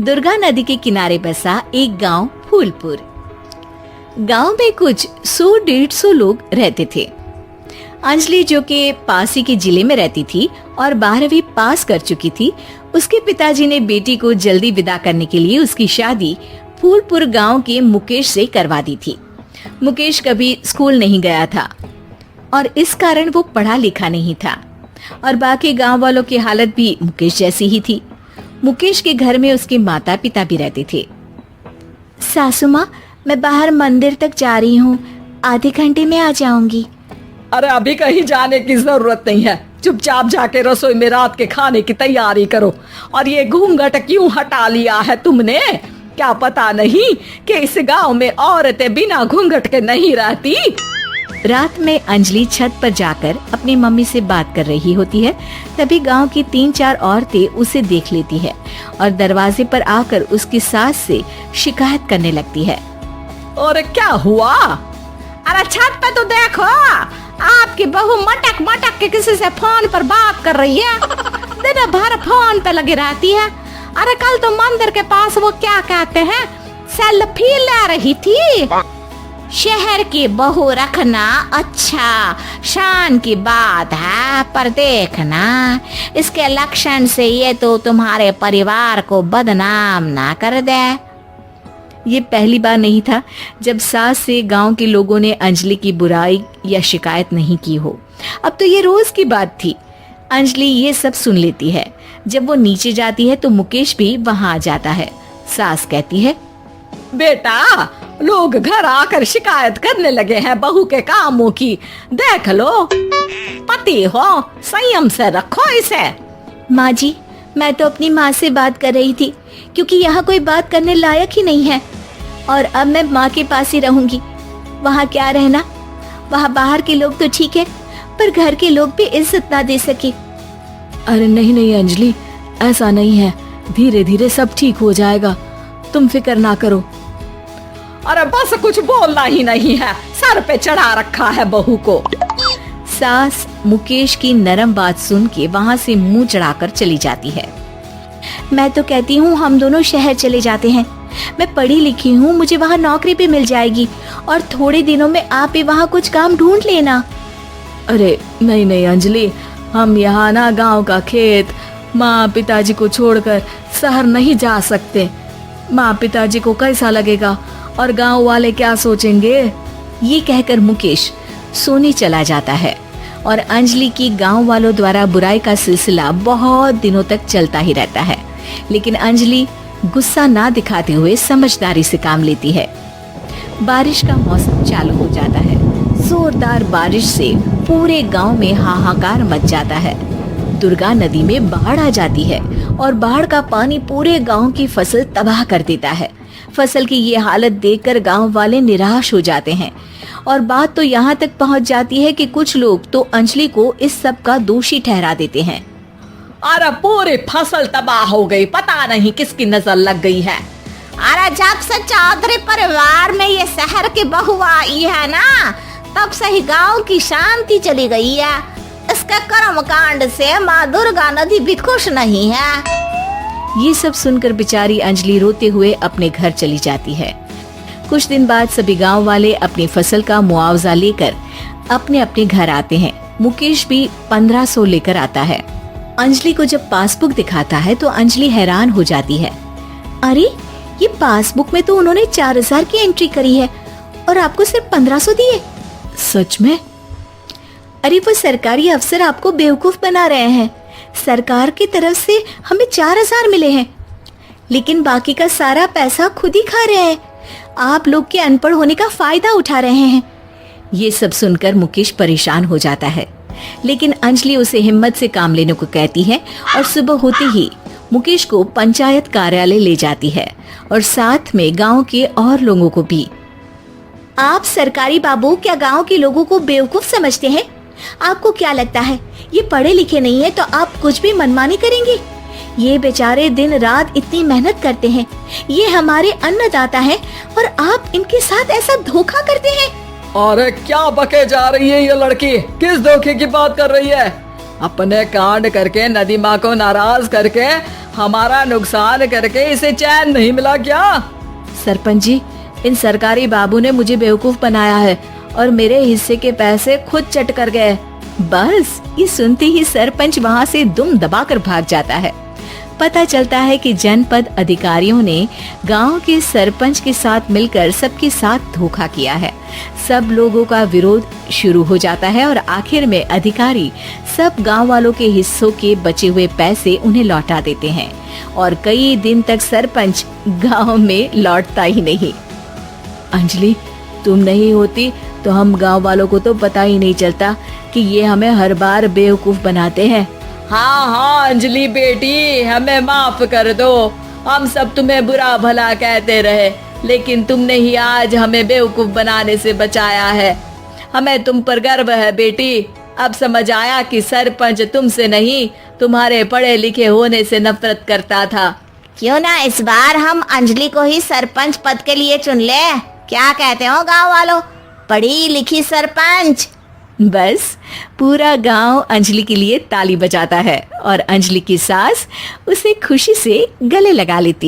दुर्गा नदी के किनारे बसा एक गांव फूलपुर। गांव में कुछ 100-150 लोग रहते थे। अंजलि, जो कि पास ही के जिले में रहती थी और 12वीं पास कर चुकी थी, उसके पिताजी ने बेटी को जल्दी विदा करने के लिए उसकी शादी फूलपुर गांव के मुकेश से करवा दी थी। मुकेश कभी स्कूल नहीं गया था और इस कारण वो पढ़ा लिखा नहीं था और बाकी गांव वालों की हालत भी मुकेश जैसी ही थी। मुकेश के घर में उसके माता पिता भी रहते थे। सासू माँ, मैं बाहर मंदिर तक जा रही हूँ, आधे घंटे में आ जाऊंगी। अरे अभी कहीं जाने की जरूरत नहीं है, चुपचाप जाके रसोई में रात के खाने की तैयारी करो। और ये घूंघट क्यों हटा लिया है तुमने? क्या पता नहीं कि इस गांव में औरतें बिना घूंघट के नहीं रहती? रात में अंजलि छत पर जाकर अपनी मम्मी से बात कर रही होती है। तभी गांव की 3-4 औरतें उसे देख लेती है और दरवाजे पर आकर उसकी सास से शिकायत करने लगती है। और क्या हुआ? अरे छत पे तो देखो, आपकी बहू मटक मटक के किसी से फोन पर बात कर रही है। दिन भर फोन पे लगी रहती है। अरे कल तो मंदिर के पास वो क्या कहते हैं, सेल्फी ले रही थी। शहर की बहू रखना अच्छा शान की बात है, पर देखना इसके लक्षण से ये तो तुम्हारे परिवार को बदनाम ना कर दे। ये पहली बार नहीं था जब सास से गांव के लोगों ने अंजलि की बुराई या शिकायत नहीं की हो। अब तो ये रोज की बात थी। अंजलि ये सब सुन लेती है। जब वो नीचे जाती है तो मुकेश भी वहां आ जाता है। सास कहती है, बेटा, लोग घर आकर शिकायत करने लगे हैं बहू के कामों की। देख लो, पति हो, संयम से रखो इसे। माँ जी, मैं तो अपनी माँ से बात कर रही थी क्योंकि यहाँ कोई बात करने लायक ही नहीं है और अब मैं माँ के पास ही रहूंगी। वहाँ क्या रहना, वहाँ बाहर के लोग तो ठीक है पर घर के लोग भी इज्जत ना दे सके। अरे नहीं नहीं अंजलि, ऐसा नहीं है, धीरे धीरे सब ठीक हो जाएगा, तुम फिक्र ना करो। अरे बस कुछ बोलना ही नहीं है, सर पे चढ़ा रखा है बहू को। सास मुकेश की नरम बात सुन के वहाँ से मुंह चढ़ाकर चली जाती है। मैं तो कहती हूँ हम दोनों शहर चले जाते हैं। मैं पढ़ी लिखी हूँ, मुझे वहाँ नौकरी भी मिल जाएगी और थोड़े दिनों में आप भी वहाँ कुछ काम ढूंढ लेना। अरे नहीं नहीं अंजलि, हम यहाँ ना गांव का खेत, माँ पिताजी को छोड़कर शहर नहीं जा सकते। माँ पिताजी को कैसा लगेगा और गांव वाले क्या सोचेंगे? ये कहकर मुकेश सोने चला जाता है और अंजलि की गांव वालों द्वारा बुराई का सिलसिला बहुत दिनों तक चलता ही रहता है। लेकिन अंजलि गुस्सा ना दिखाते हुए समझदारी से काम लेती है। बारिश का मौसम चालू हो जाता है। जोरदार बारिश से पूरे गांव में हाहाकार मच जाता है। दुर्गा नदी में बाढ़ आ जाती है और बाढ़ का पानी पूरे गांव की फसल तबाह कर देता है। फसल की ये हालत देखकर गांव वाले निराश हो जाते हैं और बात तो यहाँ तक पहुँच जाती है कि कुछ लोग तो अंजलि को इस सब का दोषी ठहरा देते हैं। अरे पूरी फसल तबाह हो गई, पता नहीं किसकी नजर लग गई है। अरे जब से चौधरी परिवार में ये शहर की बहू आई है ना, तब से ही गांव की शांति चली गई है। इसके कर्म कांड से माँ दुर्गा नदी भी खुश नहीं है। ये सब सुनकर बेचारी अंजलि रोते हुए अपने घर चली जाती है। कुछ दिन बाद सभी गांव वाले अपनी फसल का मुआवजा लेकर अपने अपने घर आते हैं। मुकेश भी 1500 लेकर आता है। अंजलि को जब पासबुक दिखाता है तो अंजलि हैरान हो जाती है। अरे ये पासबुक में तो उन्होंने 4000 की एंट्री करी है और आपको सिर्फ 1500 दिए। सच में? अरे वो सरकारी अफसर आपको बेवकूफ बना रहे हैं। सरकार की तरफ से हमें 4000 मिले हैं लेकिन बाकी का सारा पैसा खुद ही खा रहे हैं। आप लोग के अनपढ़ होने का फायदा उठा रहे हैं। ये सब सुनकर मुकेश परेशान हो जाता है लेकिन अंजलि उसे हिम्मत से काम लेने को कहती है और सुबह होते ही मुकेश को पंचायत कार्यालय ले जाती है और साथ में गांव के और लोगों को भी। आप सरकारी बाबू क्या गांव के लोगों को बेवकूफ समझते हैं? आपको क्या लगता है ये पढ़े लिखे नहीं है तो आप कुछ भी मनमानी करेंगे? ये बेचारे दिन रात इतनी मेहनत करते हैं, ये हमारे अन्नदाता हैं और आप इनके साथ ऐसा धोखा करते हैं। अरे क्या बके जा रही है ये लड़की, किस धोखे की बात कर रही है? अपने कांड करके नदी माँ को नाराज करके हमारा नुकसान करके इसे चैन नहीं मिला क्या? सरपंच जी, इन सरकारी बाबू ने मुझे बेवकूफ बनाया है और मेरे हिस्से के पैसे खुद चट कर गए। बस ये सुनते ही सरपंच वहाँ से दुम दबाकर भाग जाता है। पता चलता है कि जनपद अधिकारियों ने गांव के सरपंच के साथ मिलकर सबके साथ धोखा किया है। सब लोगों का विरोध शुरू हो जाता है और आखिर में अधिकारी सब गांव वालों के हिस्सों के बचे हुए पैसे उन्हें लौटा देते हैं और कई दिन तक सरपंच गांव में लौटता ही नहीं। अंजलि, तुम नहीं होती तो हम गांव वालों को तो पता ही नहीं चलता कि ये हमें हर बार बेवकूफ बनाते हैं। हाँ हाँ अंजलि बेटी, हमें माफ कर दो। हम सब तुम्हें बुरा भला कहते रहे, लेकिन तुमने ही आज हमें बेवकूफ बनाने से बचाया है। हमें तुम पर गर्व है बेटी। अब समझ आया कि सरपंच तुमसे नहीं, तुम्हारे पढ़े लिखे होने से नफरत करता था। क्यों ना इस बार हम अंजलि को ही सरपंच पद के लिए चुन ले? क्या कहते हो गांव वालों? पढ़ी लिखी सरपंच। बस पूरा गांव अंजलि के लिए ताली बजाता है और अंजलि की सास उसे खुशी से गले लगा लेती है।